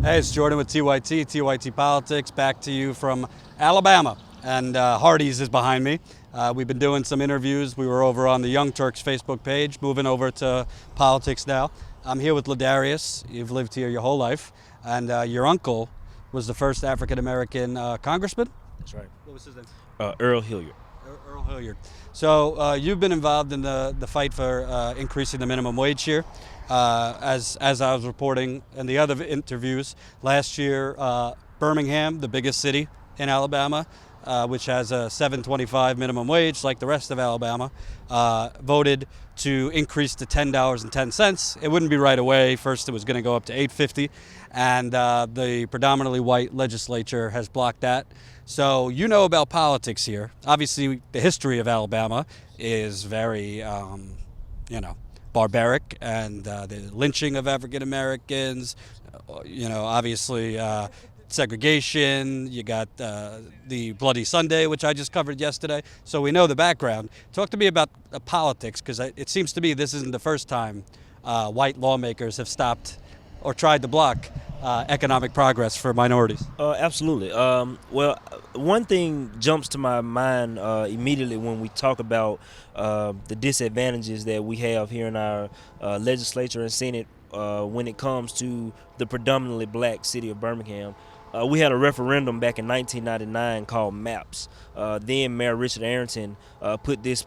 Hey, it's Jordan with TYT Politics, back to you from Alabama. And Hardee's is behind me. We've been doing some interviews. We were over on the Young Turks Facebook page, moving over to politics now. I'm here with Le'Darius. You've lived here your whole life. And your uncle was the first African-American congressman? That's right. What was his name? Earl Hilliard. Earl Hilliard. So you've been involved in the fight for increasing the minimum wage here. As I was reporting in the other interviews, last year Birmingham, the biggest city in Alabama, which has a $7.25 minimum wage like the rest of Alabama, voted to increase to $10.10. It wouldn't be right away. First it was going to go up to $8.50, and the predominantly white legislature has blocked that. So you know about politics here. Obviously the history of Alabama is very, barbaric, and the lynching of African Americans, obviously segregation. You got the Bloody Sunday, which I just covered yesterday. So we know the background. Talk to me about politics, because it seems to me this isn't the first time white lawmakers have stopped or tried to block economic progress for minorities. Absolutely. Well, one thing jumps to my mind immediately when we talk about the disadvantages that we have here in our legislature and Senate when it comes to the predominantly black city of Birmingham. We had a referendum back in 1999 called MAPS. Then Mayor Richard Arrington put this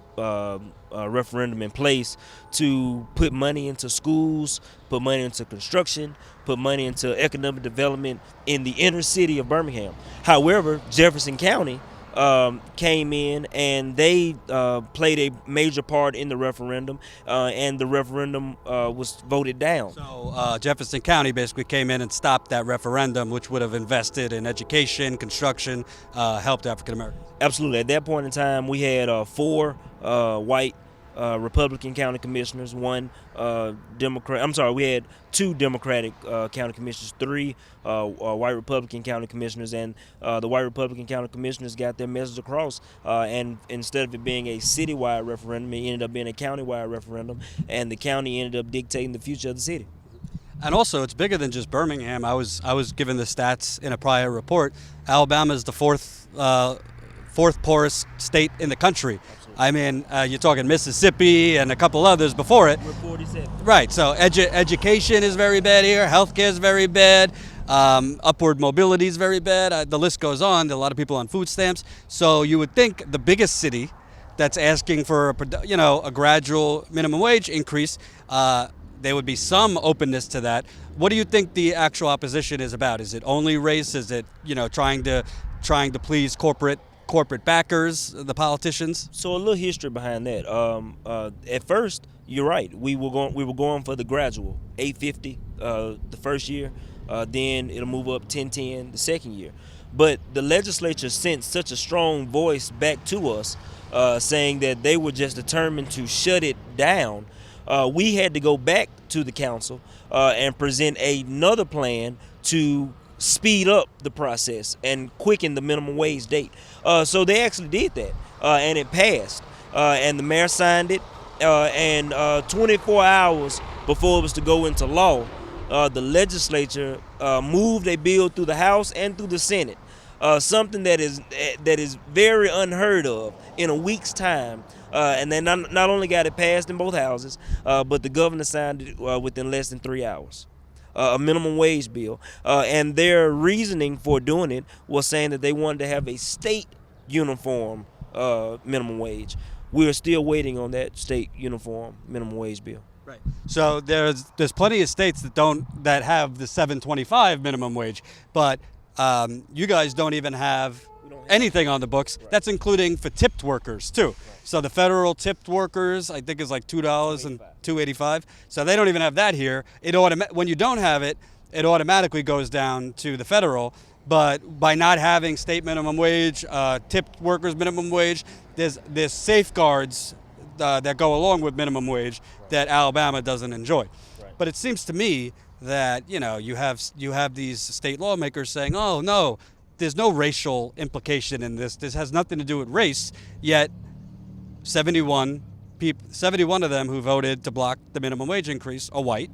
referendum in place to put money into schools, put money into construction, put money into economic development in the inner city of Birmingham. However, Jefferson County came in and they played a major part in the referendum, and the referendum was voted down. So Jefferson County basically came in and stopped that referendum, which would have invested in education, construction, helped African Americans. Absolutely. At that point in time, we had four white Republican county commissioners, one Democrat. I'm sorry, we had two Democratic county commissioners, three white Republican county commissioners, and the white Republican county commissioners got their message across. And instead of it being a citywide referendum, it ended up being a countywide referendum, and the county ended up dictating the future of the city. And also, it's bigger than just Birmingham. I was given the stats in a prior report. Alabama is the fourth poorest state in the country. I mean, you're talking Mississippi and a couple others before it. We're 47. Right. So education is very bad here. Healthcare is very bad. Upward mobility is very bad. The list goes on. There are a lot of people on food stamps. So you would think the biggest city that's asking for a gradual minimum wage increase, there would be some openness to that. What do you think the actual opposition is about? Is it only race? Is it trying to please corporate backers, the politicians? So a little history behind that. At first, you're right. We were going for the gradual $8.50 the first year. Then it'll move up $10.10 the second year. But the legislature sent such a strong voice back to us, saying that they were just determined to shut it down. We had to go back to the council and present another plan to speed up the process and quicken the minimum wage date. So they actually did that, and it passed. And the mayor signed it, and 24 hours before it was to go into law, the legislature moved a bill through the House and through the Senate, something that is very unheard of in a week's time. And they not only got it passed in both houses, but the governor signed it within less than 3 hours. A minimum wage bill, and their reasoning for doing it was saying that they wanted to have a state uniform minimum wage. We're still waiting on that state uniform minimum wage bill. Right. So there's plenty of states that have the $7.25 minimum wage, but you guys don't even have anything on the books. Right. That's including for tipped workers too. Right. So the federal tipped workers, I think, is like $2 and $2.85. So they don't even have that here. When you don't have it, it automatically goes down to the federal. But by not having state minimum wage, tipped workers minimum wage, there's safeguards that go along with minimum wage that Alabama doesn't enjoy. Right. But it seems to me that you have these state lawmakers saying, "Oh no, there's no racial implication in this. This has nothing to do with race." Yet 71 of them who voted to block the minimum wage increase are white,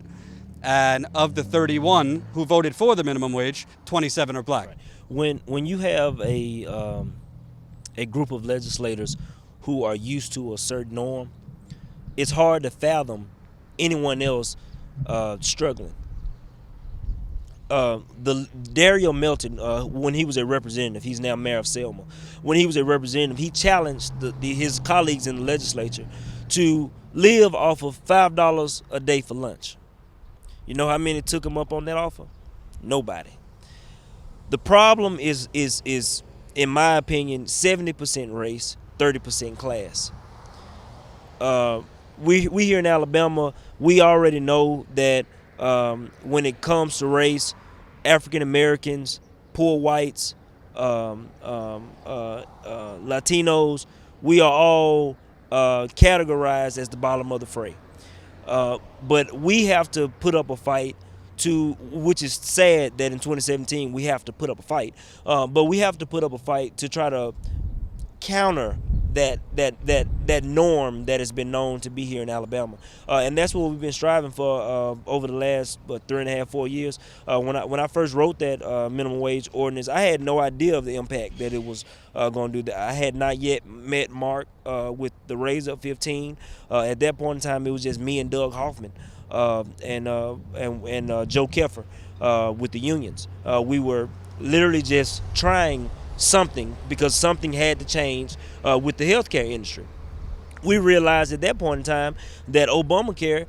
and of the 31 who voted for the minimum wage, 27 are black. When you have a group of legislators who are used to a certain norm, it's hard to fathom anyone else struggling. The Dario Melton, when he was a representative, he's now mayor of Selma. When he was a representative, he challenged his colleagues in the legislature to live off of $5 a day for lunch. You know how many took him up on that offer? Nobody. The problem is in my opinion, 70% race, 30% class. We here in Alabama, we already know that when it comes to race, African Americans, poor whites, Latinos, we are all categorized as the bottom of the fray. But we have to put up a fight which is sad that in 2017 we have to put up a fight. But we have to put up a fight to try to counter that norm that has been known to be here in Alabama, and that's what we've been striving for over the last 3.5, 4 years. When I first wrote that minimum wage ordinance, I had no idea of the impact that it was going to do. That I had not yet met Mark with the raise up 15. At that point in time, it was just me and Doug Hoffman and Joe Keffer with the unions. We were literally just trying something because something had to change with the healthcare industry. We realized at that point in time that Obamacare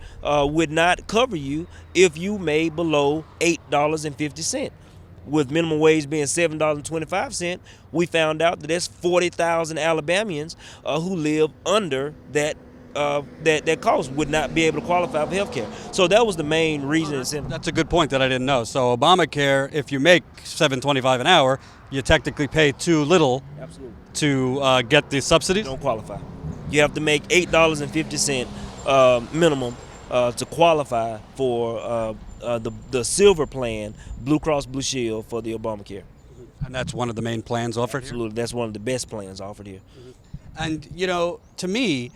would not cover you if you made below $8.50. With minimum wage being $7.25, we found out that there's 40,000 Alabamians who live under that cost, would not be able to qualify for health care. So that was the main reason. That's a good point that I didn't know. So Obamacare, if you make $7.25 an hour, you technically pay too little. Absolutely. To get the subsidies? You don't qualify. You have to make $8.50 minimum to qualify for the silver plan, Blue Cross Blue Shield, for the Obamacare. And that's one of the main plans offered here? Absolutely. That's one of the best plans offered here. And, to me,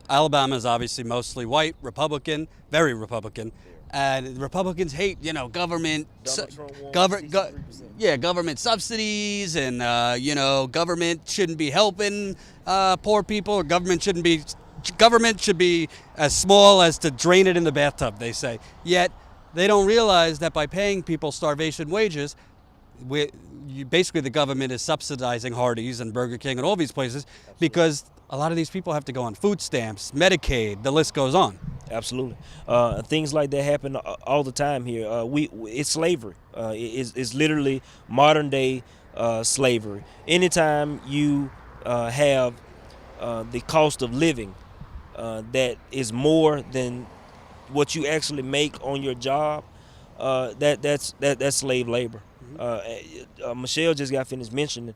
Alabama is obviously mostly white, Republican, very Republican, and Republicans hate, government, government subsidies, and government shouldn't be helping poor people, or government should be as small as to drain it in the bathtub, they say. Yet they don't realize that by paying people starvation wages, basically the government is subsidizing Hardee's and Burger King and all these places. Absolutely. Because a lot of these people have to go on food stamps, Medicaid, the list goes on. Absolutely. Things like that happen all the time here. It's slavery. It's literally modern day slavery. Anytime you have the cost of living that is more than what you actually make on your job, that's slave labor. Michelle just got finished mentioning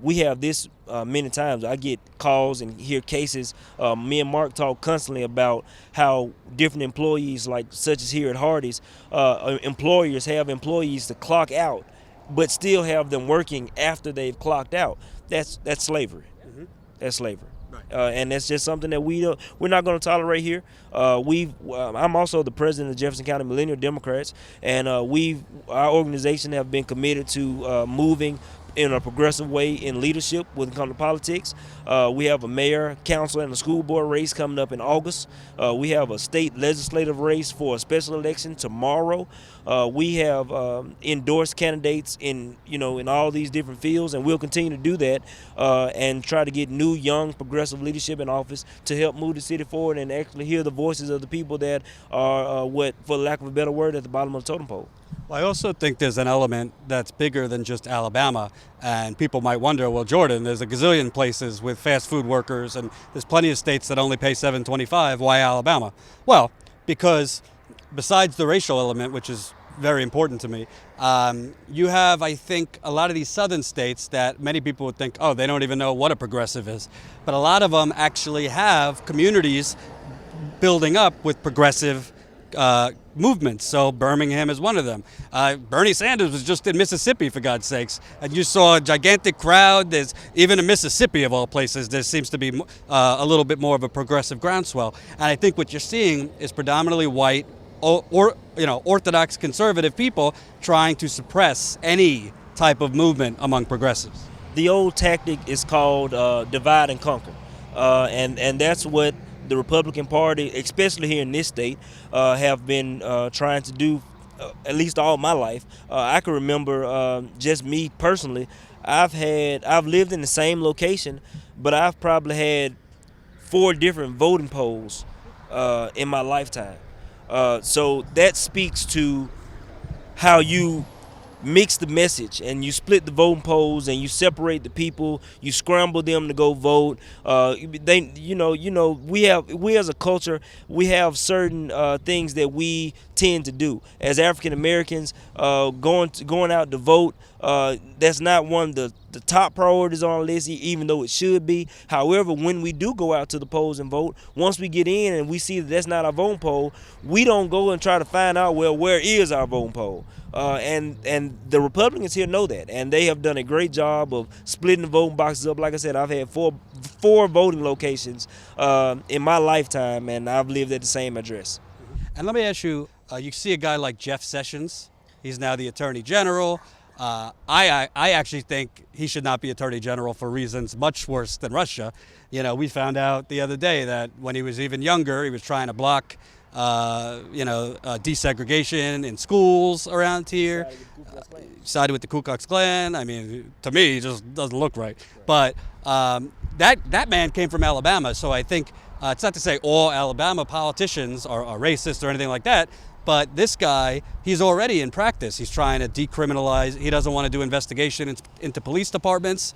we have this many times. I get calls and hear cases. Me and Mark talk constantly about how different employees, like such as here at Hardee's, employers have employees to clock out but still have them working after they've clocked out. That's slavery. Mm-hmm. That's slavery. And that's just something that we're not going to tolerate here. I'm also the president of Jefferson County Millennial Democrats, and our organization have been committed to moving in a progressive way in leadership when it comes to politics. We have a mayor, council, and a school board race coming up in August. We have a state legislative race for a special election tomorrow. We have endorsed candidates in all these different fields, and we'll continue to do that and try to get new, young, progressive leadership in office to help move the city forward and actually hear the voices of the people that are, for lack of a better word, at the bottom of the totem pole. Well, I also think there's an element that's bigger than just Alabama, and people might wonder, well, Jordan, there's a gazillion places with fast food workers, and there's plenty of states that only pay $7.25. Why Alabama? Well, because besides the racial element, which is very important to me, you have, I think, a lot of these southern states that many people would think, oh, they don't even know what a progressive is. But a lot of them actually have communities building up with progressive movements. So Birmingham is one of them. Bernie Sanders was just in Mississippi, for God's sakes, and you saw a gigantic crowd. There's even in Mississippi, of all places, there seems to be a little bit more of a progressive groundswell. And I think what you're seeing is predominantly white, orthodox conservative people trying to suppress any type of movement among progressives. The old tactic is called divide and conquer, and that's what the Republican Party, especially here in this state, have been trying to do. At least all my life, I can remember just me personally. I've lived in the same location, but I've probably had 4 different voting polls in my lifetime. So that speaks to how you mix the message and you split the voting polls and you separate the people, you scramble them to go vote. We as a culture, we have certain things that we tend to do as African Americans. Going out to vote, that's not one of the top priorities on our list, even though it should be. However, when we do go out to the polls and vote, once we get in and we see that that's not our voting poll, we don't go and try to find out, well, where is our voting poll? And the Republicans here know that, and they have done a great job of splitting the voting boxes up. Like I said, I've had four voting locations in my lifetime, and I've lived at the same address. And let me ask you, you see a guy like Jeff Sessions. He's now the Attorney General. I actually think he should not be Attorney General for reasons much worse than Russia. We found out the other day that when he was even younger, he was trying to block desegregation in schools around here. Sided with the Ku Klux Klan. I mean, to me, it just doesn't look right. But that man came from Alabama, so I think it's not to say all Alabama politicians are racist or anything like that. But this guy, he's already in practice. He's trying to decriminalize. He doesn't want to do investigation into police departments.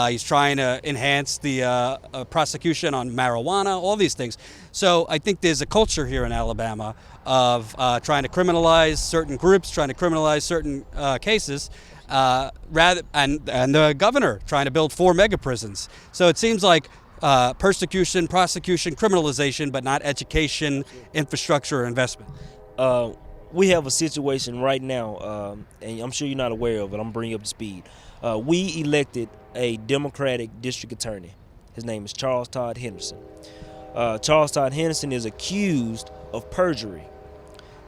He's trying to enhance the prosecution on marijuana, all these things. So I think there's a culture here in Alabama of trying to criminalize certain groups, trying to criminalize certain cases, and the governor trying to build 4 mega prisons. So it seems like persecution, prosecution, criminalization, but not education, infrastructure, or investment. We have a situation right now, and I'm sure you're not aware of it. I'm going to bring you up to speed. We elected a Democratic district attorney. His name is Charles Todd Henderson. Charles Todd Henderson is accused of perjury.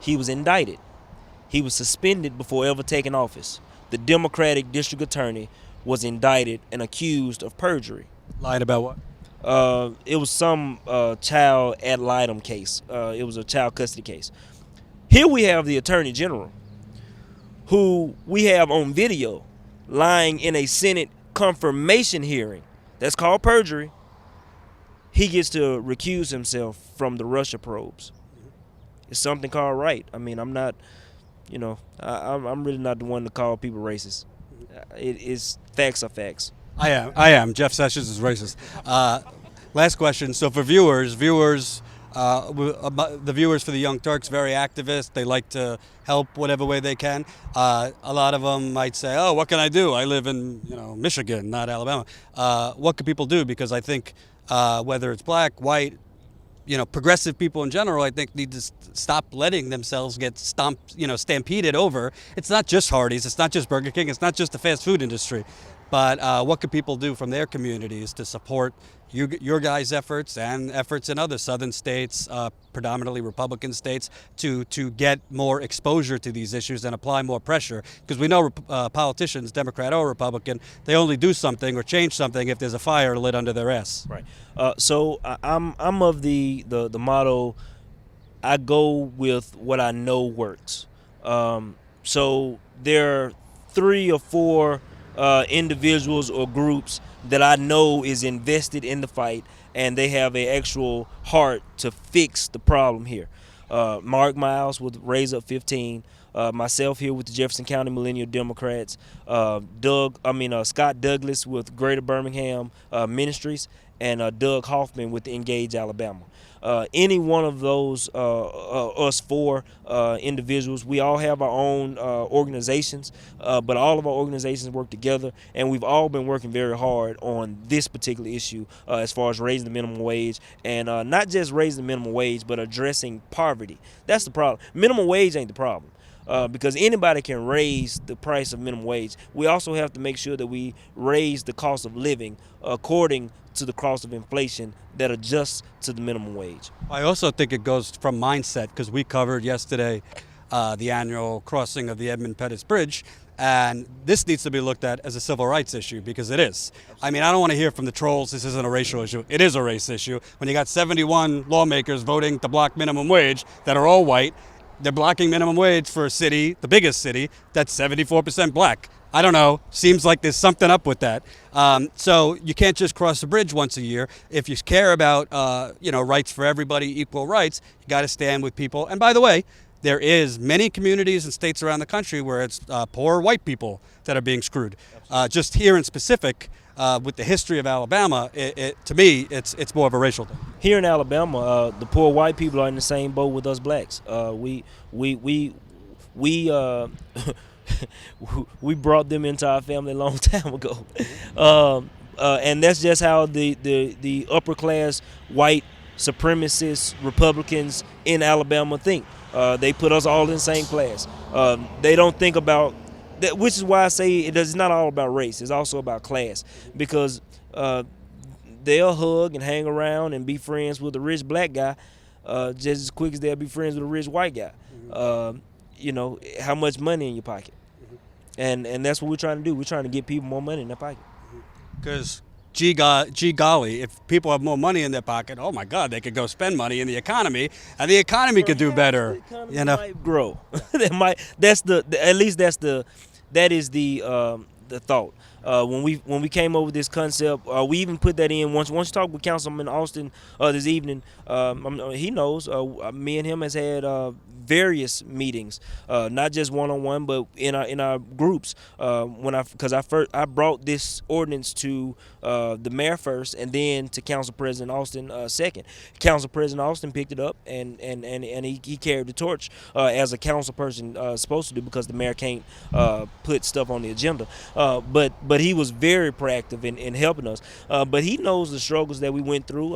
He was indicted. He was suspended before ever taking office. The Democratic district attorney was indicted and accused of perjury. Lying about what? It was some child ad litem case. It was a child custody case. Here we have the Attorney General, who we have on video lying in a Senate confirmation hearing. That's called perjury. He gets to recuse himself from the Russia probes. It's something called right. I mean, I'm not, I'm really not the one to call people racist. It is facts are facts. I am. Jeff Sessions is racist. Last question. So for viewers, the viewers for the Young Turks, very activist. They like to help whatever way they can. A lot of them might say, "Oh, what can I do? I live in Michigan, not Alabama." What can people do? Because I think whether it's black, white, progressive people in general, I think need to stop letting themselves get stampeded over. It's not just Hardee's, it's not just Burger King, it's not just the fast food industry. But what can people do from their communities to support your guys' efforts and efforts in other southern states, predominantly Republican states, to get more exposure to these issues and apply more pressure? Because we know politicians, Democrat or Republican, they only do something or change something if there's a fire lit under their ass. Right. So I'm of the motto, I go with what I know works. So there are 3 or 4 individuals or groups that I know is invested in the fight, and they have an actual heart to fix the problem here. Mark Miles with Raise Up 15, myself here with the Jefferson County Millennial Democrats, Scott Douglas with Greater Birmingham Ministries, and Doug Hoffman with the Engage Alabama. Any one of those, us 4 individuals, we all have our own organizations, but all of our organizations work together, and we've all been working very hard on this particular issue as far as raising the minimum wage, and not just raising the minimum wage, but addressing poverty. That's the problem. Minimum wage ain't the problem. because anybody can raise the price of minimum wage. We also have to make sure that we raise the cost of living according to the cost of inflation that adjusts to the minimum wage. I also think it goes from mindset, because we covered yesterday the annual crossing of the Edmund Pettus Bridge, and this needs to be looked at as a civil rights issue, because it is. I mean, I don't want to hear from the trolls this isn't a racial issue. It is a race issue. When you got 71 lawmakers voting to block minimum wage that are all white, they're blocking minimum wage for a city, the biggest city, that's 74% black. I don't know. Seems like there's something up with that. So you can't just cross the bridge once a year. If you care about, rights for everybody, equal rights, you got to stand with people. And by the way, there is many communities and states around the country where it's poor white people that are being screwed. Just here in specific, with the history of Alabama, to me, it's more of a racial thing. Here in Alabama, the poor white people are in the same boat with us blacks. We we brought them into our family a long time ago, and that's just how the upper class white supremacist Republicans in Alabama think. They put us all in the same class. They don't think about that, which is why I say it's not all about race. It's also about class, because they'll hug and hang around and be friends with a rich black guy just as quick as they'll be friends with a rich white guy. How much money in your pocket? And that's what we're trying to do. We're trying to get people more money in their pocket. Because gee golly, if people have more money in their pocket, oh my God, they could go spend money in the economy, and the economy could do better. The economy might grow. That is the thought. When we came over with this concept, we even put that in once you talk with Councilman Austin this evening. He knows me and him has had various meetings, not just one-on-one, but in our groups. Because I brought this ordinance to the mayor first, and then to Council President Austin second. Council President Austin picked it up, and he carried the torch as a council person supposed to do, because the mayor can't put stuff on the agenda. But he was very proactive in helping us. But he knows the struggles that we went through.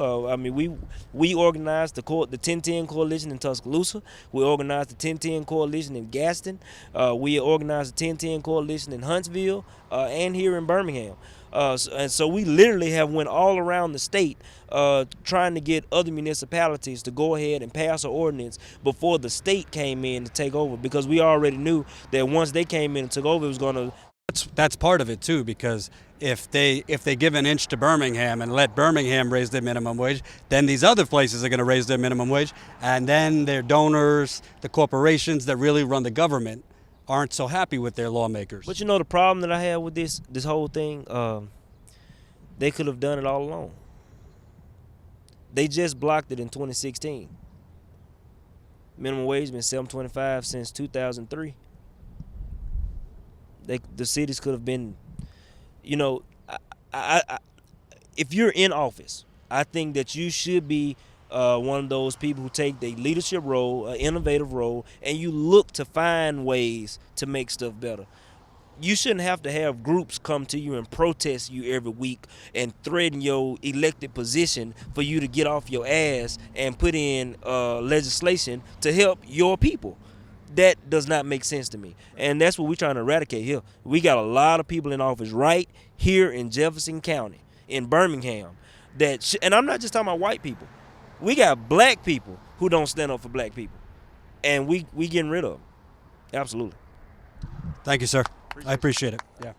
We organized the 1010 Coalition in Tuscaloosa. We organized the 1010 Coalition in Gaston. We organized the 1010 Coalition in Huntsville and here in Birmingham. And so we literally have went all around the state trying to get other municipalities to go ahead and pass an ordinance before the state came in to take over, because we already knew that once they came in and took over, it was going to... That's part of it too, because if they give an inch to Birmingham and let Birmingham raise their minimum wage, then these other places are going to raise their minimum wage, and then their donors, the corporations that really run the government, aren't so happy with their lawmakers. But the problem that I have with this whole thing, they could have done it all along. They just blocked it in 2016. Minimum wage been $7.25 since 2003. The cities could have been, if you're in office, I think that you should be one of those people who take the leadership role, an innovative role, and you look to find ways to make stuff better. You shouldn't have to have groups come to you and protest you every week and threaten your elected position for you to get off your ass and put in legislation to help your people. That does not make sense to me. And that's what we're trying to eradicate here. We got a lot of people in office right here in Jefferson County, in Birmingham, and I'm not just talking about white people. We got black people who don't stand up for black people. And we getting rid of them. Absolutely. Thank you, sir. I appreciate it. Yeah.